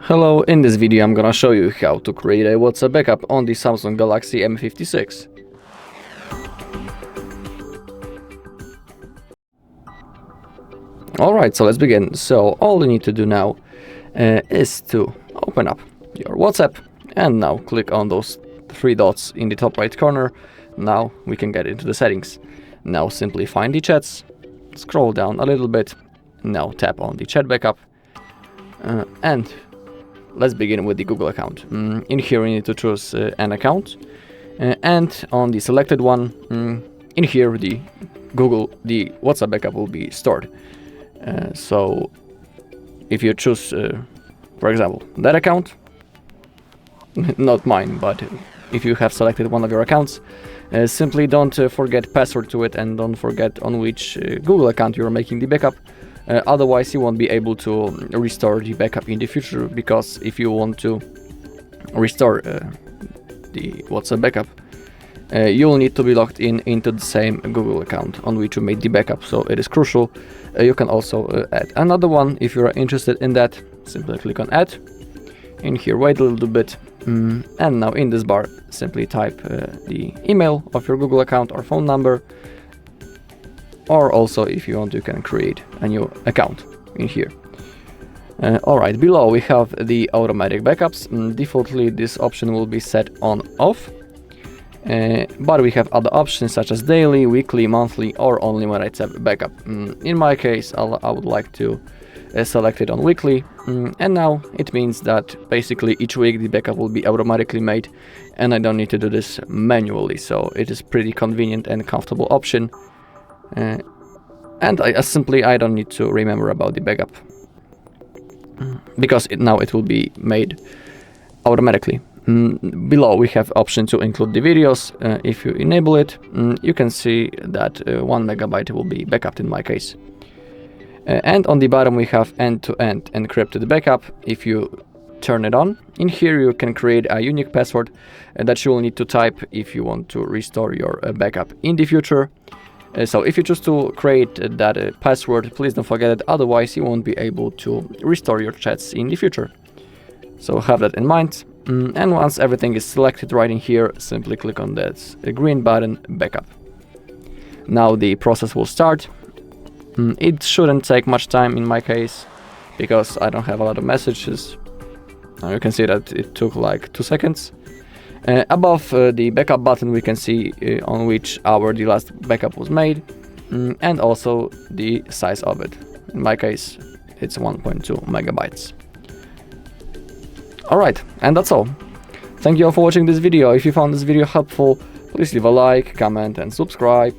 Hello, in this video I'm gonna show you how to create a WhatsApp backup on the Samsung Galaxy M56. Alright, so let's begin. So all you need to do now is to open up your WhatsApp and now click on those three dots in the top right corner. Now we can get into the settings. Now simply find the chats, scroll down a little bit, now tap on the chat backup and let's begin with the Google account. In here you need to choose an account and on the selected one, in here the WhatsApp backup will be stored. So if you choose, for example, that account, not mine, but if you have selected one of your accounts, simply don't forget password to it and don't forget on which Google account you're making the backup. Otherwise you won't be able to restore the backup in the future, because if you want to restore the WhatsApp backup, you'll need to be logged into the same Google account on which you made the backup, so it is crucial. You can also add another one if you're interested in that. Simply click on add. In here wait a little bit, and now in this bar simply type the email of your Google account or phone number, or also if you want you can create a new account in here. Alright, below we have the automatic backups. Defaultly this option will be set on off, but we have other options such as daily, weekly, monthly, or only when I tap backup. In my case I would like to select it on weekly, and now it means that basically each week the backup will be automatically made and I don't need to do this manually, so it is pretty convenient and comfortable option. And I don't need to remember about the backup, because now it will be made automatically. Below we have option to include the videos. If you enable it, you can see that 1 megabyte will be backed in my case. And on the bottom we have end-to-end encrypted backup. If you turn it on, in here you can create a unique password that you will need to type if you want to restore your backup in the future. So if you choose to create that password, please don't forget it, otherwise you won't be able to restore your chats in the future. So have that in mind, and once everything is selected right in here, simply click on that green button, backup. Now the process will start. It shouldn't take much time in my case, because I don't have a lot of messages. Now you can see that it took like 2 seconds. Above the backup button we can see on which hour the last backup was made, and also the size of it. In my case it's 1.2 megabytes. Alright, and that's all. Thank you all for watching this video. If you found this video helpful, please leave a like, comment and subscribe.